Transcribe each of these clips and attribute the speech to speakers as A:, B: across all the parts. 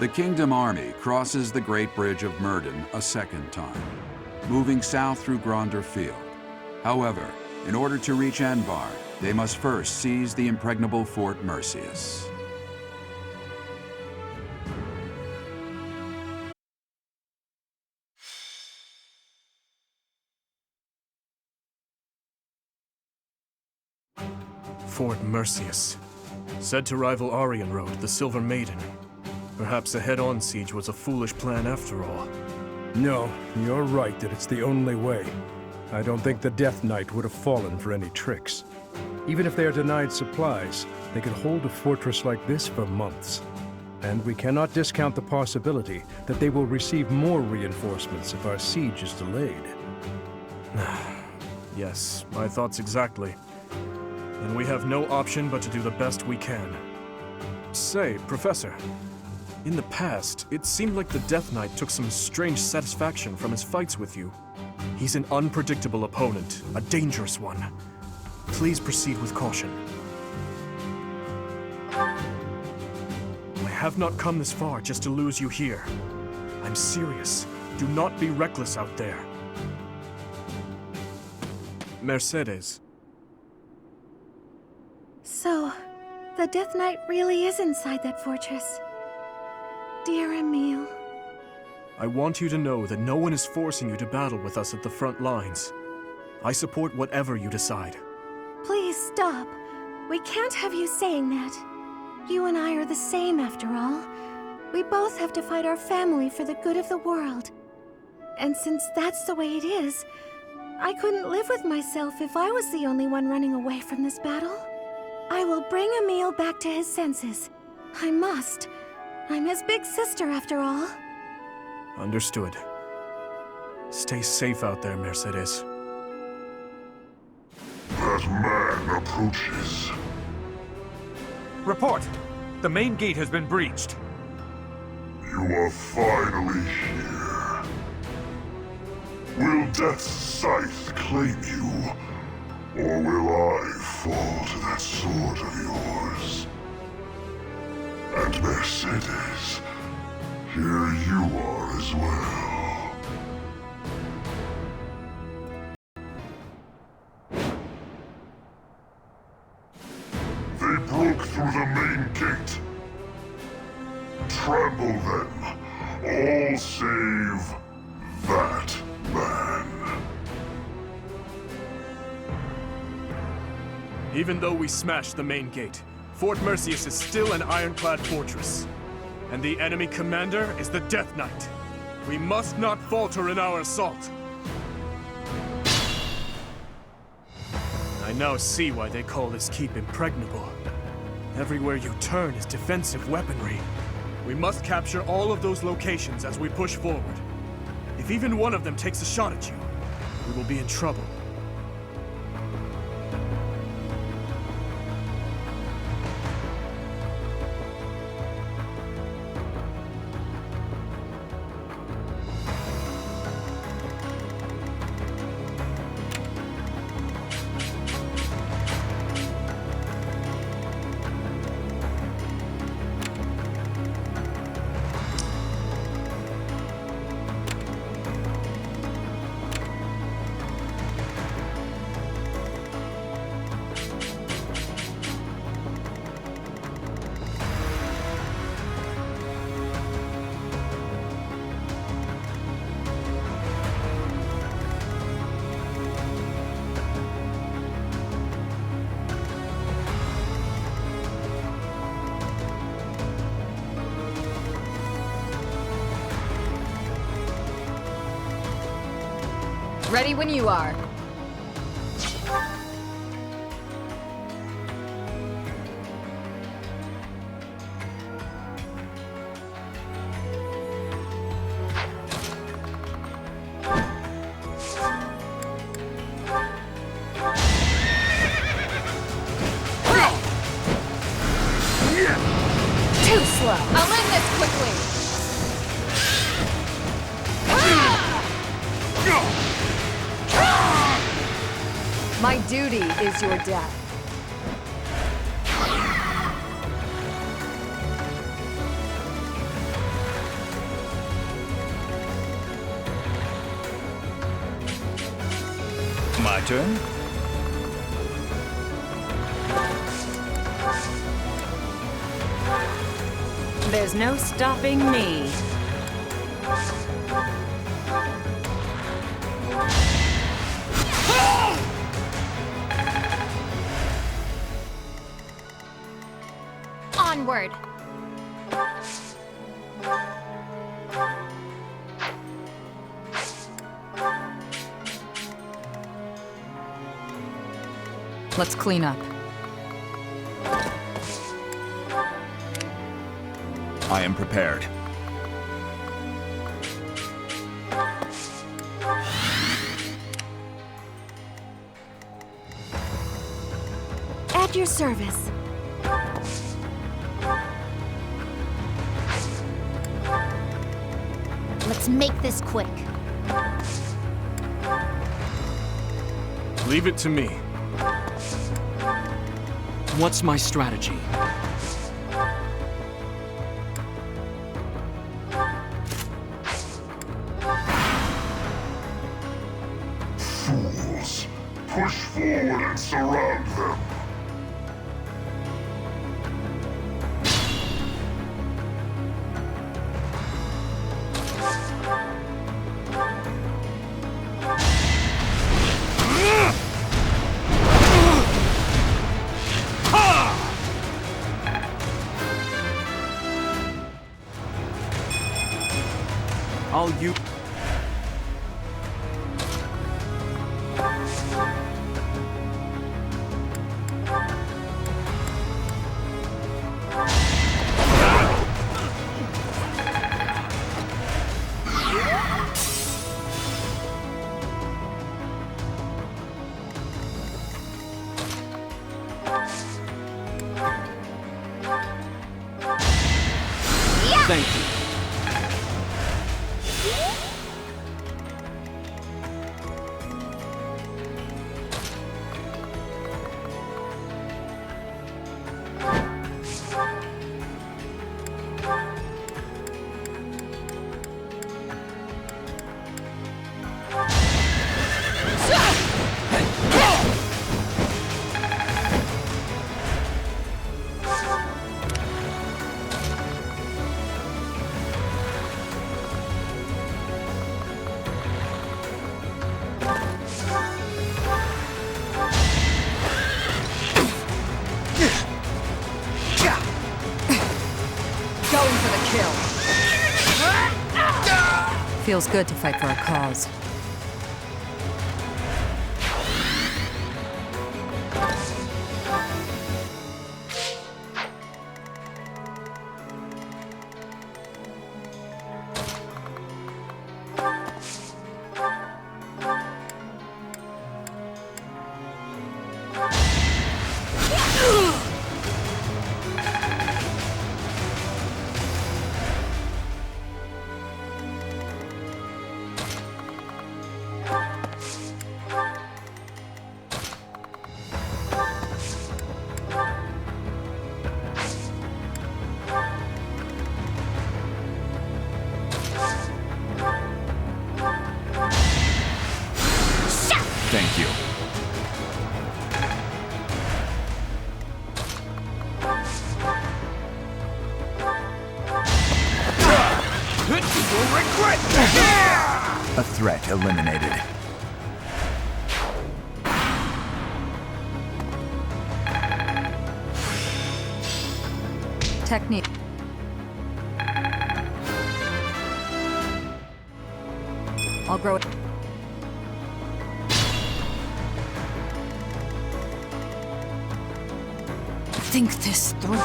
A: The Kingdom Army crosses the Great Bridge of Myrden a second time, moving south through Gronder Field. However, in order to reach Anbar, they must first seize the impregnable Fort Mercius.
B: Fort Mercius. Said to rival Aryan Road, the Silver Maiden. Perhaps a head-on siege was a foolish plan after all.
C: No, you're right that it's the only way. I don't think the Death Knight would have fallen for any tricks. Even if they are denied supplies, they could hold a fortress like this for months. And we cannot discount the possibility that they will receive more reinforcements if our siege is delayed.
B: Yes, my thoughts exactly. And we have no option but to do the best we can. Say, Professor, in the past, it seemed like the Death Knight took some strange satisfaction from his fights with you. He's an unpredictable opponent, a dangerous one. Please proceed with caution. I have not come this far just to lose you here. I'm serious. Do not be reckless out there. Mercedes.
D: So, the Death Knight really is inside that fortress. Dear Emile.
B: I want you to know that no one is forcing you to battle with us at the front lines. I support whatever you decide.
D: Please stop. We can't have you saying that. You and I are the same after all. We both have to fight our family for the good of the world. And since that's the way it is, I couldn't live with myself if I was the only one running away from this battle. I will bring Emile back to his senses. I must. I'm his big sister after all.
B: Understood. Stay safe out there, Mercedes.
E: That man approaches.
F: Report! The main gate has been breached.
E: You are finally here. Will Death's scythe claim you? Or will I fall to that sword of yours? And Mercedes, here you are as well. They broke through the main gate. Trample them, all save that man.
B: Even though we smashed the main gate, Fort Mercius is still an ironclad fortress. And the enemy commander is the Death Knight. We must not falter in our assault. I now see why they call this keep impregnable. Everywhere you turn is defensive weaponry. We must capture all of those locations as we push forward. If even one of them takes a shot at you, we will be in trouble.
G: Ready when you are.
D: Too slow.
G: I'll end this quickly. My duty is your death.
F: My turn?
H: There's no stopping me.
D: Onward!
G: Let's clean up.
F: I am prepared.
D: At your service. Let's make this quick.
B: Leave it to me.
I: What's my strategy?
E: Fools! Push forward and surround them!
I: I'll use... Thank you.
G: Going for the kill. Feels good to fight for a cause.
F: Thank you. A threat eliminated.
G: Technique. I'll grow it. Think this through.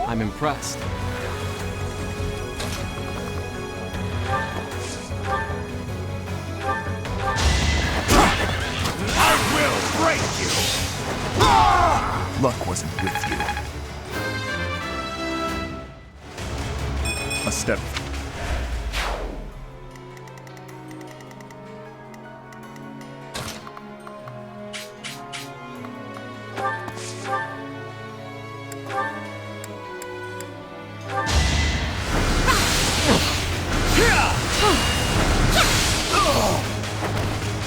I: I'm impressed.
F: I will break you! Luck wasn't with you. A step.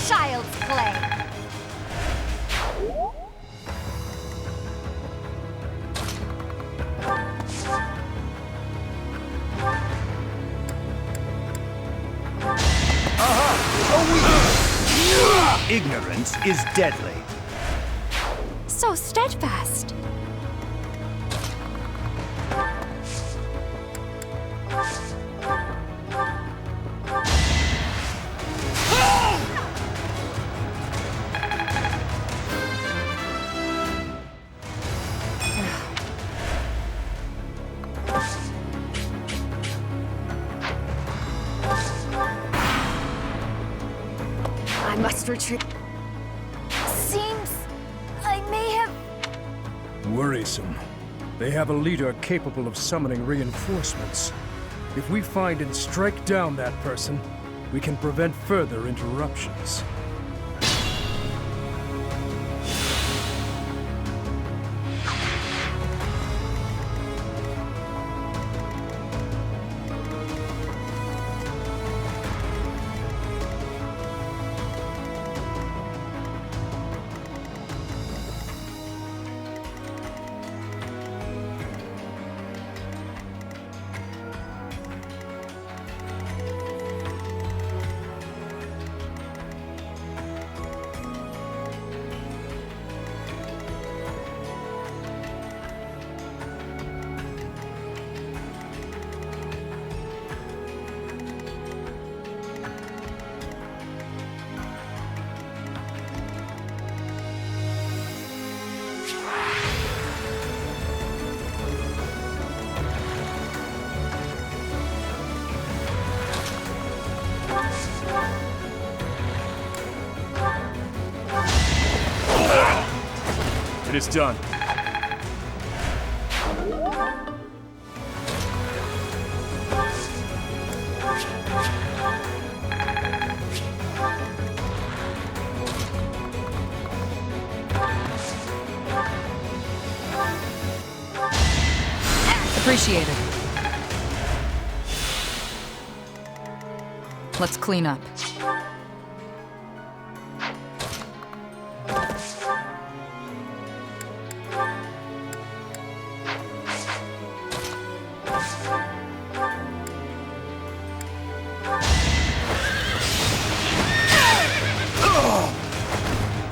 D: Child's play.
F: Ignorance is deadly.
D: So steadfast. I must retreat. Seems I may have...
C: Worrisome. They have a leader capable of summoning reinforcements. If we find and strike down that person, we can prevent further interruptions.
B: It is done.
G: Appreciated. Let's clean up.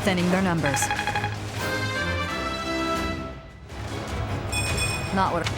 G: Thinning their numbers. Not what...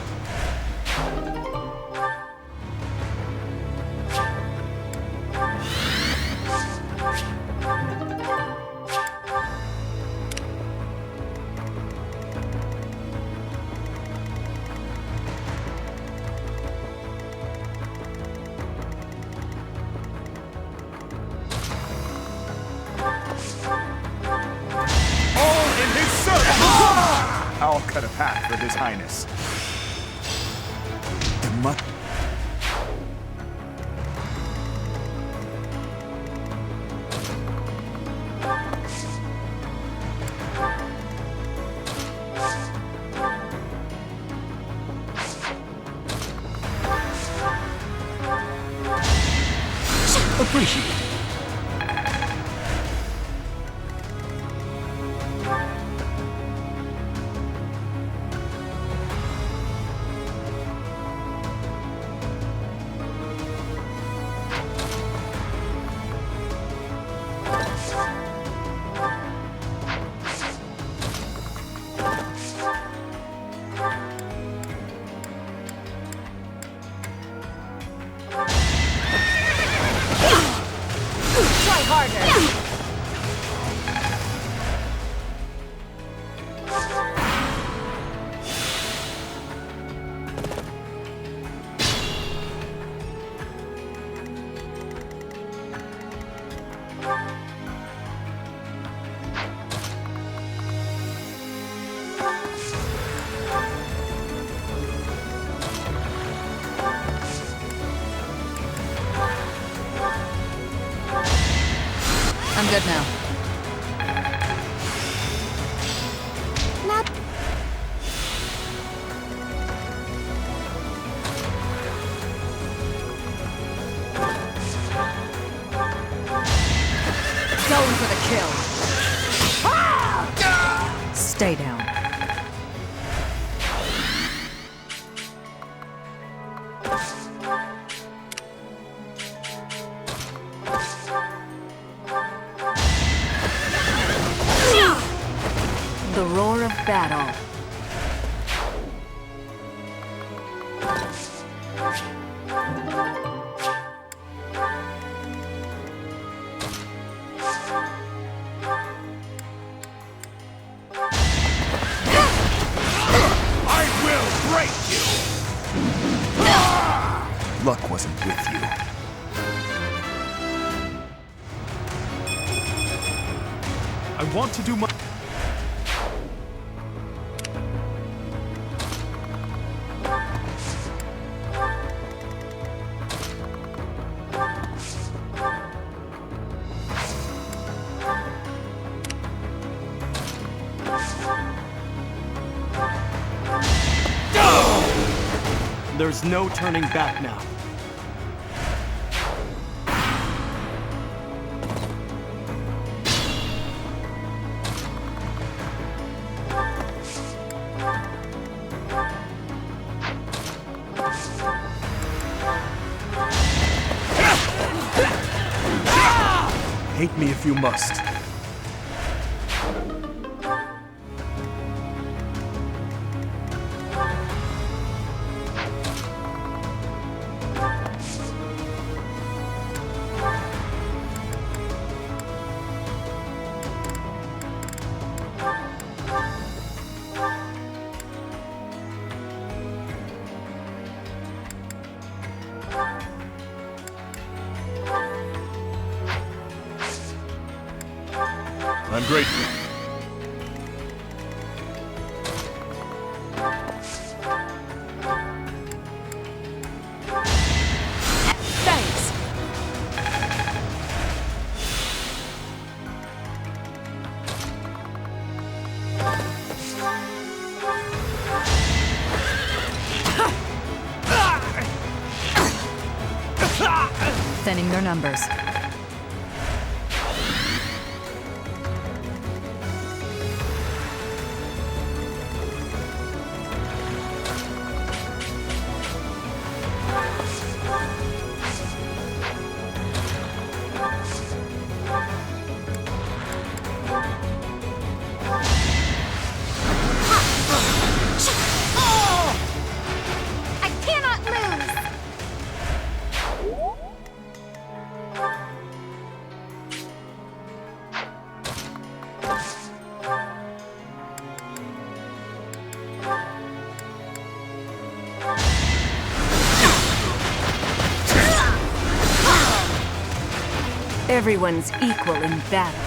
F: I'll cut a path for His Highness. Appreciate it.
G: good now.
D: Not
G: Going for the kill. Stay down.
H: The roar of battle.
F: I will break you! Luck wasn't with you.
B: I want to do my...
I: There's no turning back now.
B: Hate me if you must. I'm grateful.
H: Thanks.
G: Thinning their numbers.
D: I cannot lose.
H: Everyone's equal in battle.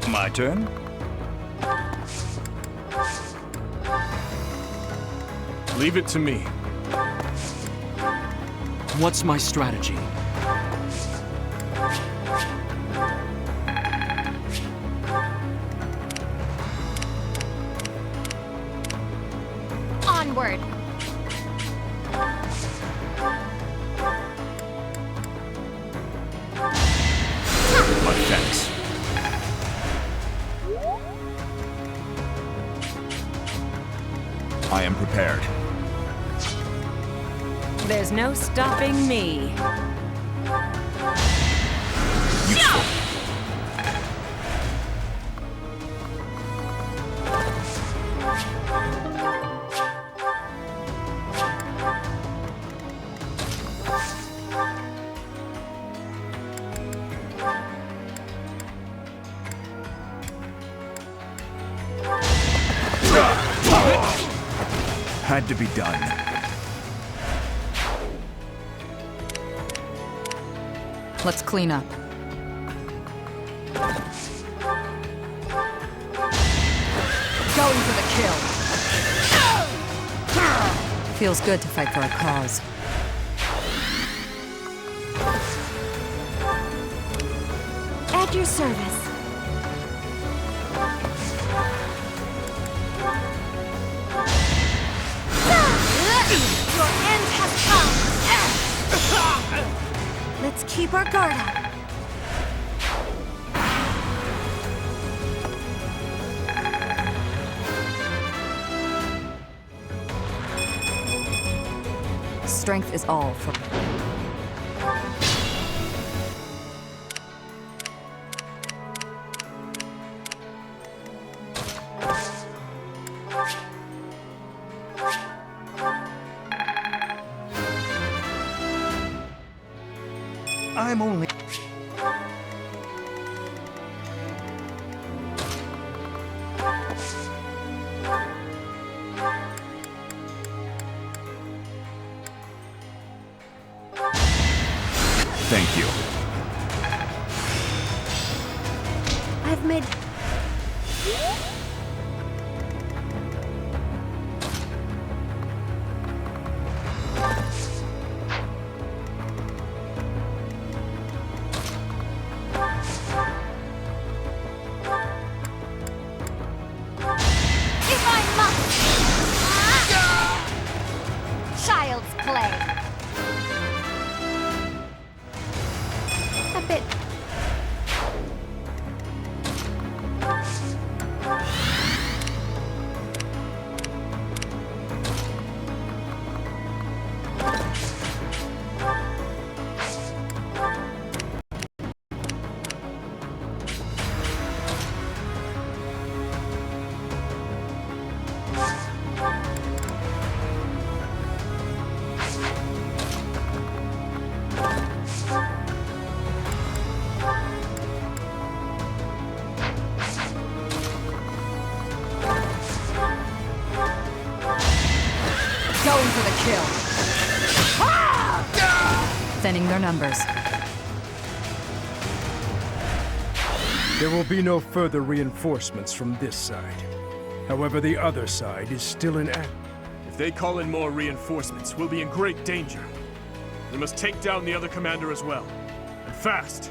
F: My turn?
B: Leave it to me.
I: What's my strategy?
D: Onward.
F: But thanks. I am prepared.
H: There's no stopping me.
F: had to be done.
G: Let's clean up. Going for the kill. Feels good to fight for a cause.
D: At your service. Your end has come! Let's keep our guard up.
G: Strength is all for...
F: I'm only... Thank you.
D: I've made... If I must! Child's play. A bit...
G: Going for the kill. Thinning their numbers.
C: There will be no further reinforcements from this side. However, the other side is still in act.
B: If they call in more reinforcements, we'll be in great danger. We must take down the other commander as well. And fast!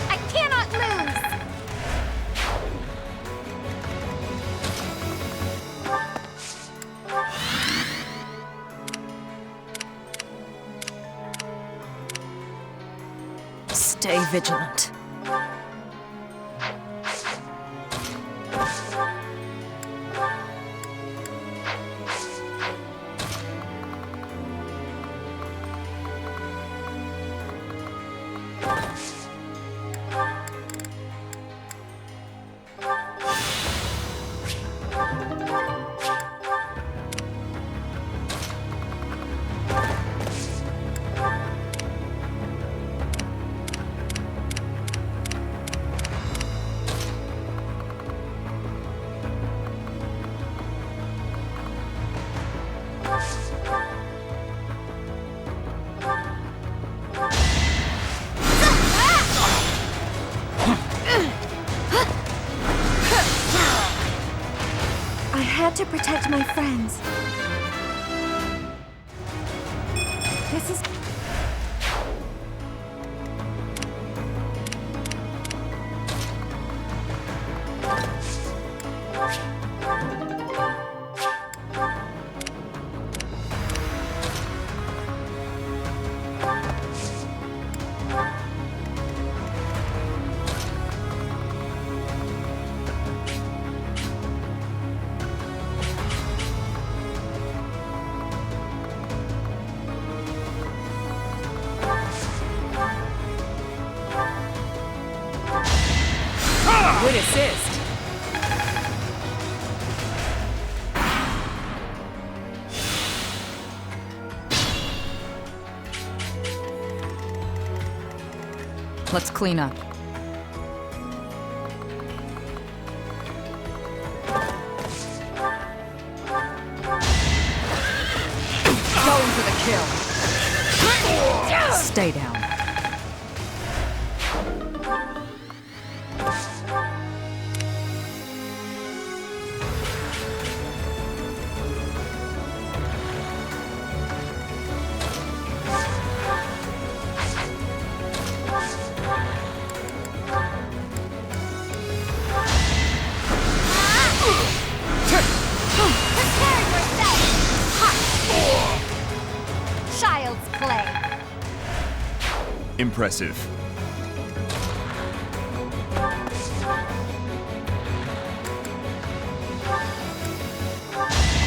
D: I cannot lose!
G: Stay vigilant.
D: I had to protect my friends. This is...
H: Great assist.
G: Let's clean up. Going for the kill. Stay down.
D: Child's play.
F: Impressive.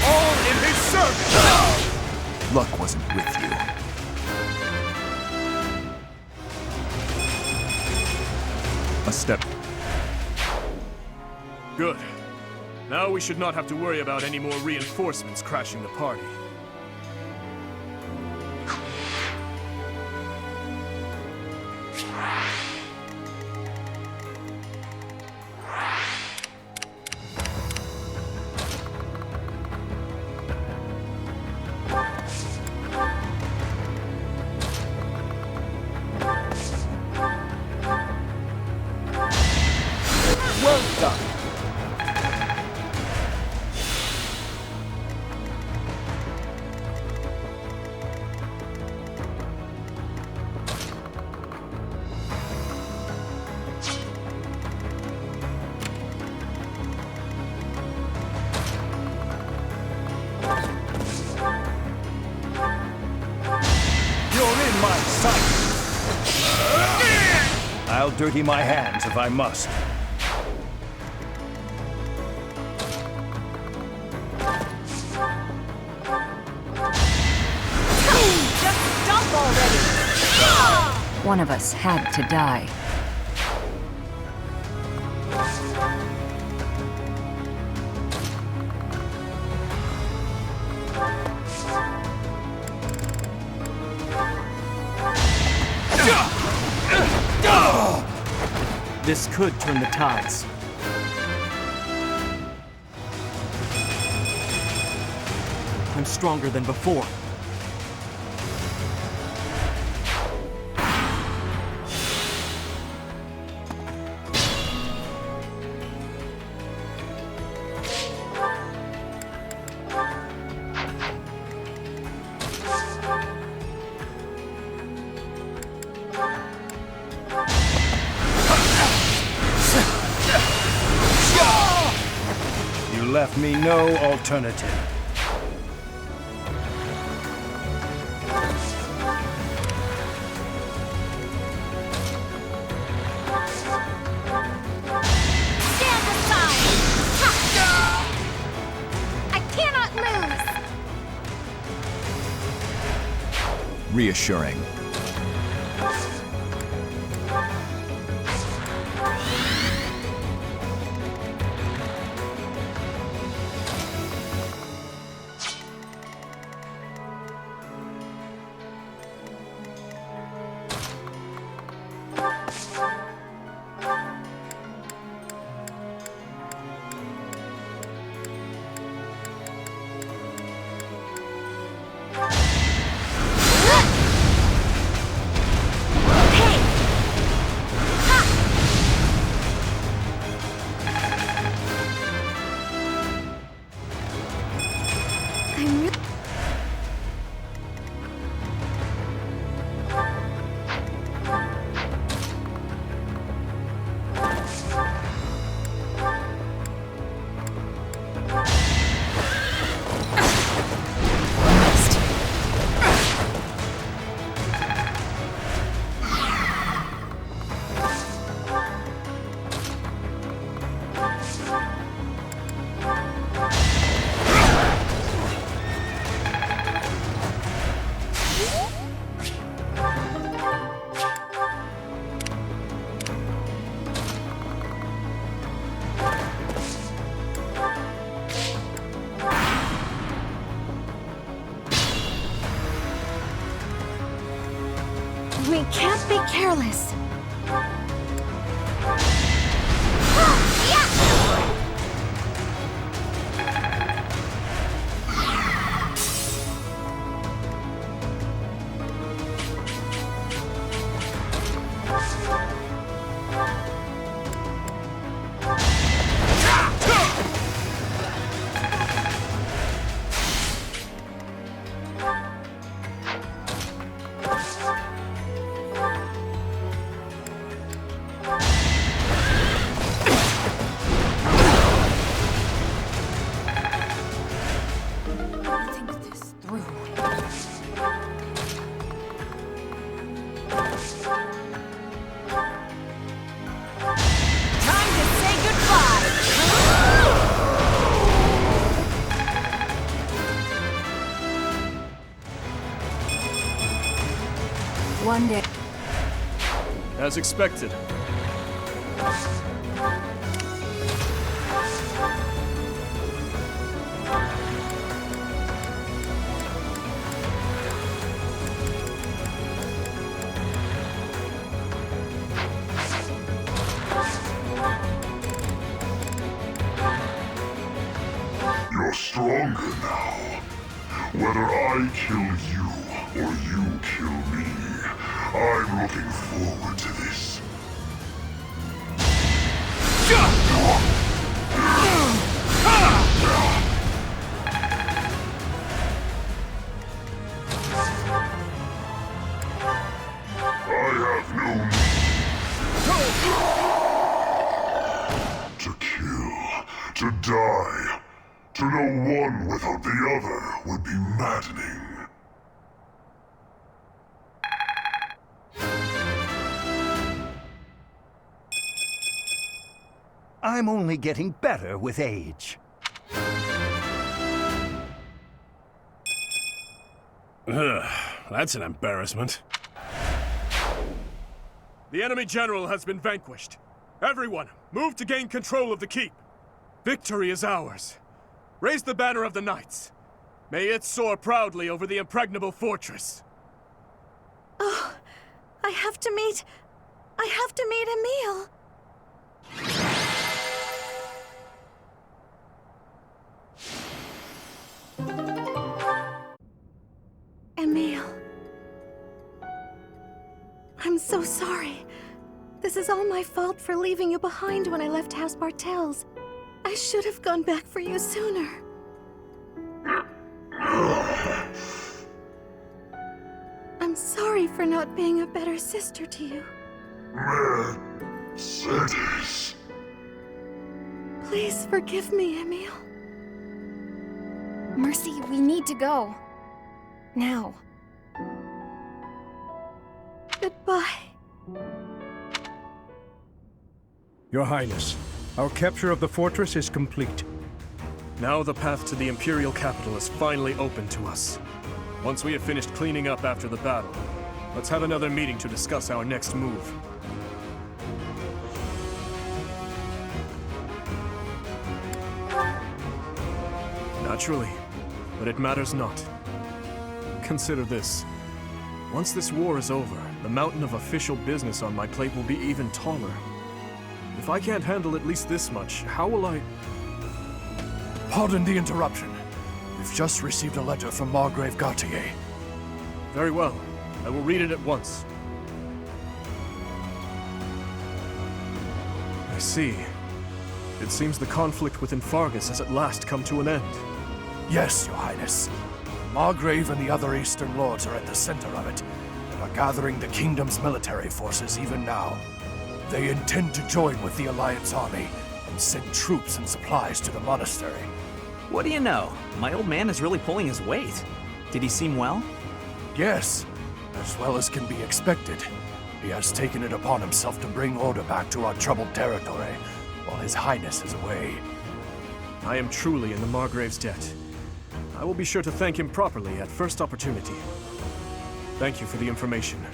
F: All in his service! Luck wasn't with you. A step.
B: Good. Now we should not have to worry about any more reinforcements crashing the party.
F: Well done. You're in my sight. I'll dirty my hands if I must.
H: Just stop already!
G: One of us had to die.
I: This could turn the tides. I'm stronger than before.
C: You left me no alternative.
D: Stand aside! Ha! I cannot lose!
F: Reassuring.
D: I'm really... We can't be careless.
G: One day.
B: As expected.
E: You're stronger now. Whether I kill you or you kill me, I'm looking forward to this. I have no need to kill, to die. To know one without the other would be maddening.
F: I'm only getting better with age.
C: That's an embarrassment.
B: The enemy general has been vanquished. Everyone, move to gain control of the keep. Victory is ours. Raise the banner of the knights. May it soar proudly over the Impregnable fortress.
D: Oh, I have to meet Emil. Emil. I'm so sorry. This is all my fault for leaving you behind when I left House Bartels. I should have gone back for you sooner. I'm sorry for not being a better sister to you.
E: Mercedes.
D: Please forgive me, Emil.
J: Mercy, we need to go. Now.
D: Goodbye.
C: Your Highness, our capture of the fortress is complete.
B: Now the path to the Imperial capital is finally open to us. Once we have finished cleaning up after the battle, let's have another meeting to discuss our next move. Naturally, but it matters not. Consider this. Once this war is over, the mountain of official business on my plate will be even taller. If I can't handle at least this much, how will I...
K: Pardon the interruption. We've just received a letter from Margrave Gautier.
B: Very well. I will read it at once. I see. It seems the conflict within Fargus has at last come to an end.
K: Yes, Your Highness. Margrave and the other Eastern Lords are at the center of it, and are gathering the kingdom's military forces even now. They intend to join with the Alliance army and send troops and supplies to the monastery.
I: What do you know? My old man is really pulling his weight. Did he seem well?
K: Yes, as well as can be expected. He has taken it upon himself to bring order back to our troubled territory, while His Highness is away.
B: I am truly in the Margrave's debt. I will be sure to thank him properly at first opportunity. Thank you for the information.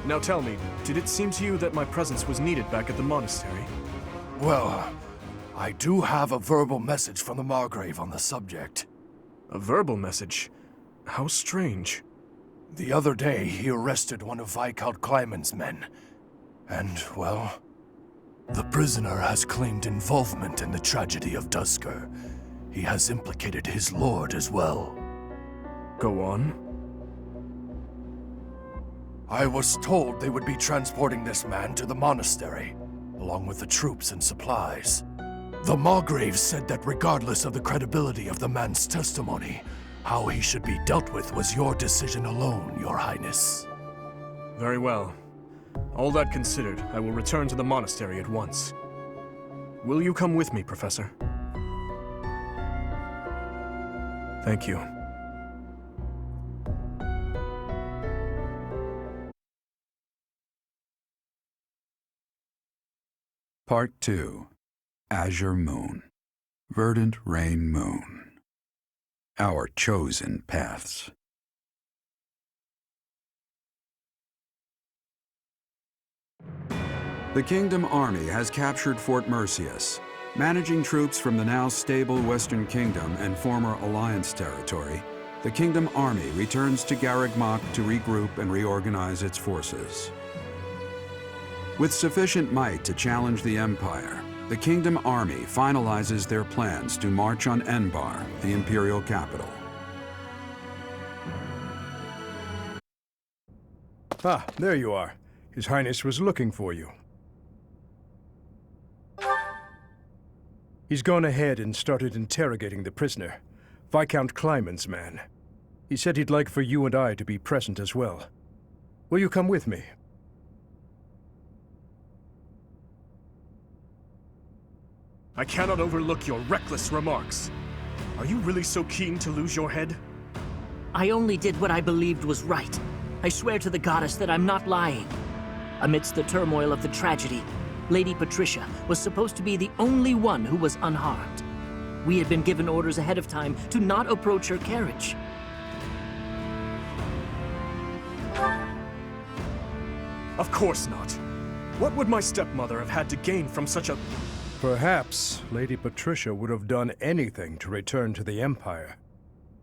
B: Now tell me, did it seem to you that my presence was needed back at the monastery?
K: Well, I do have a verbal message from the Margrave on the subject.
B: A verbal message? How strange.
K: The other day, he arrested one of Viscount Kleiman's men. And, well, the prisoner has claimed involvement in the tragedy of Duskur. He has implicated his lord as well.
B: Go on.
K: I was told they would be transporting this man to the monastery, along with the troops and supplies. The Margrave said that regardless of the credibility of the man's testimony, how he should be dealt with was your decision alone, Your Highness.
B: Very well. All that considered, I will return to the monastery at once. Will you come with me, Professor? Thank you.
A: Part 2. Azure Moon. Verdant Rain Moon. Our chosen paths. The Kingdom Army has captured Fort Mercius. Managing troops from the now stable Western Kingdom and former Alliance territory, the Kingdom Army returns to Garreg Mach to regroup and reorganize its forces. With sufficient might to challenge the Empire, the Kingdom Army finalizes their plans to march on Enbar, the Imperial capital.
C: Ah, there you are. His Highness was looking for you. He's gone ahead and started interrogating the prisoner, Viscount Kleiman's man. He said he'd like for you and I to be present as well. Will you come with me?
B: I cannot overlook your reckless remarks. Are you really so keen to lose your head?
L: I only did what I believed was right. I swear to the goddess that I'm not lying. Amidst the turmoil of the tragedy, Lady Patricia was supposed to be the only one who was unharmed. We had been given orders ahead of time to not approach her carriage.
B: Of course not. What would my stepmother have had to gain from such a...
C: Perhaps Lady Patricia would have done anything to return to the Empire,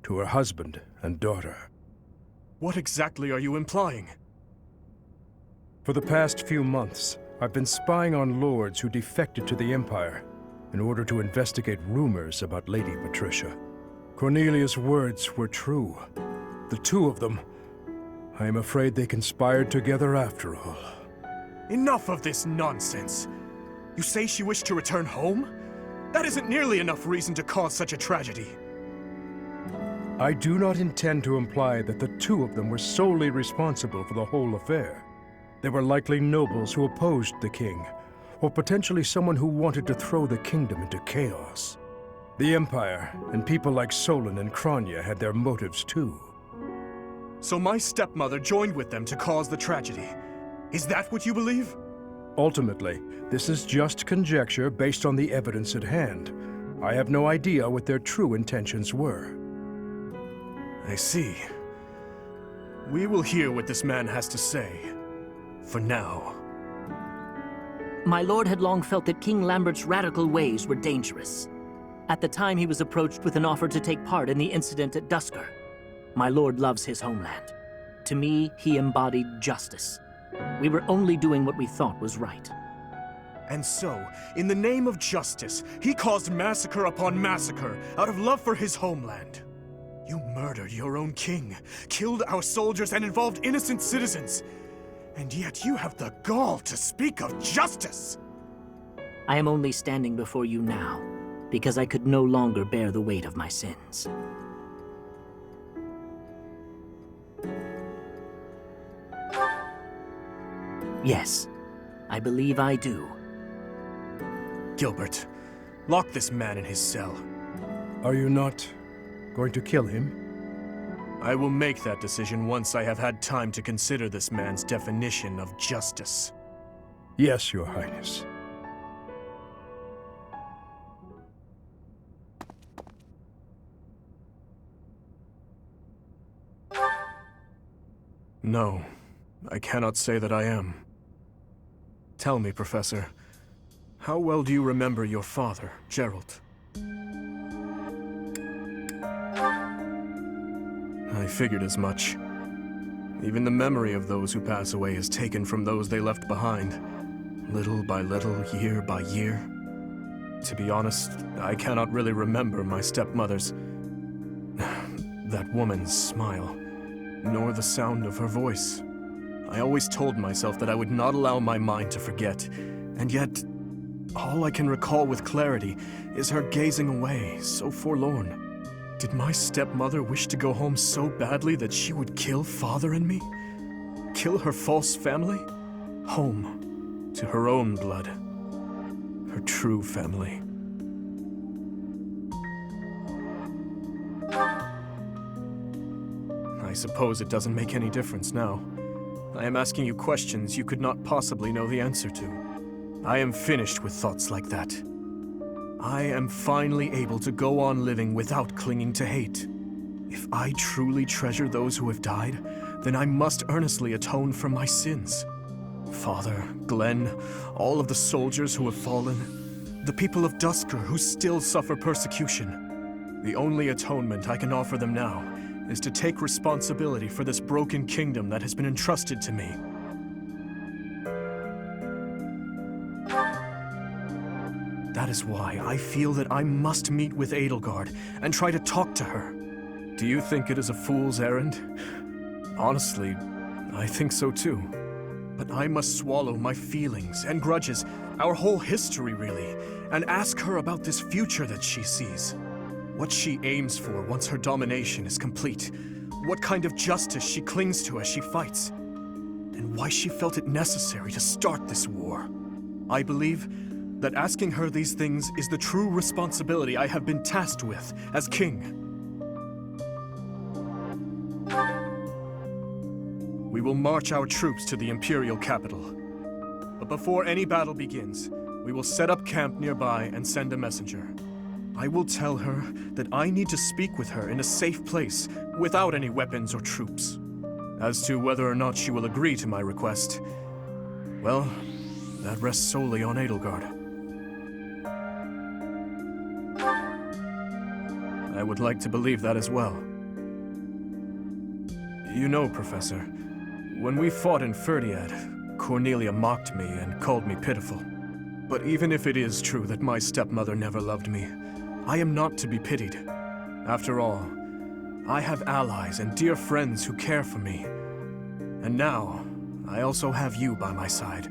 C: to her husband and daughter.
B: What exactly are you implying?
C: For the past few months, I've been spying on lords who defected to the Empire in order to investigate rumors about Lady Patricia. Cornelia's words were true. The two of them, I am afraid they conspired together after all.
B: Enough of this nonsense! You say she wished to return home? That isn't nearly enough reason to cause such a tragedy.
C: I do not intend to imply that the two of them were solely responsible for the whole affair. They were likely nobles who opposed the king, or potentially someone who wanted to throw the kingdom into chaos. The Empire, and people like Solon and Kranya had their motives too.
B: So my stepmother joined with them to cause the tragedy. Is that what you believe?
C: Ultimately, this is just conjecture based on the evidence at hand. I have no idea what their true intentions were.
B: I see. We will hear what this man has to say. For now.
L: My lord had long felt that King Lambert's radical ways were dangerous. At the time, he was approached with an offer to take part in the incident at Duskur. My lord loves his homeland. To me, he embodied justice. We were only doing what we thought was right.
B: And so, in the name of justice, he caused massacre upon massacre out of love for his homeland. You murdered your own king, killed our soldiers, and involved innocent citizens. And yet you have the gall to speak of justice!
L: I am only standing before you now, because I could no longer bear the weight of my sins. Yes, I believe I do.
B: Gilbert, lock this man in his cell.
C: Are you not going to kill him?
B: I will make that decision once I have had time to consider this man's definition of justice.
C: Yes, Your Highness.
B: No, I cannot say that I am. Tell me, Professor, how well do you remember your father, Geralt? I figured as much. Even the memory of those who pass away is taken from those they left behind, little by little, year by year. To be honest, I cannot really remember my stepmother's... that woman's smile, nor the sound of her voice. I always told myself that I would not allow my mind to forget, and yet, all I can recall with clarity is her gazing away, so forlorn. Did my stepmother wish to go home so badly that she would kill Father and me? Kill her false family? Home, to her own blood. Her true family. I suppose it doesn't make any difference now. I am asking you questions you could not possibly know the answer to. I am finished with thoughts like that. I am finally able to go on living without clinging to hate. If I truly treasure those who have died, then I must earnestly atone for my sins. Father, Glenn, all of the soldiers who have fallen, the people of Duscur who still suffer persecution. The only atonement I can offer them now is to take responsibility for this broken kingdom that has been entrusted to me. That is why I feel that I must meet with Edelgard and try to talk to her. Do you think it is a fool's errand? Honestly, I think so too. But I must swallow my feelings and grudges, our whole history really, and ask her about this future that she sees. What she aims for once her domination is complete. What kind of justice she clings to as she fights. And why she felt it necessary to start this war. I believe that asking her these things is the true responsibility I have been tasked with as king. We will march our troops to the Imperial capital. But before any battle begins, we will set up camp nearby and send a messenger. I will tell her that I need to speak with her in a safe place, without any weapons or troops. As to whether or not she will agree to my request, well, that rests solely on Edelgard. I would like to believe that as well. You know, Professor, when we fought in Ferdiad, Cornelia mocked me and called me pitiful. But even if it is true that my stepmother never loved me, I am not to be pitied. After all, I have allies and dear friends who care for me. And now, I also have you by my side.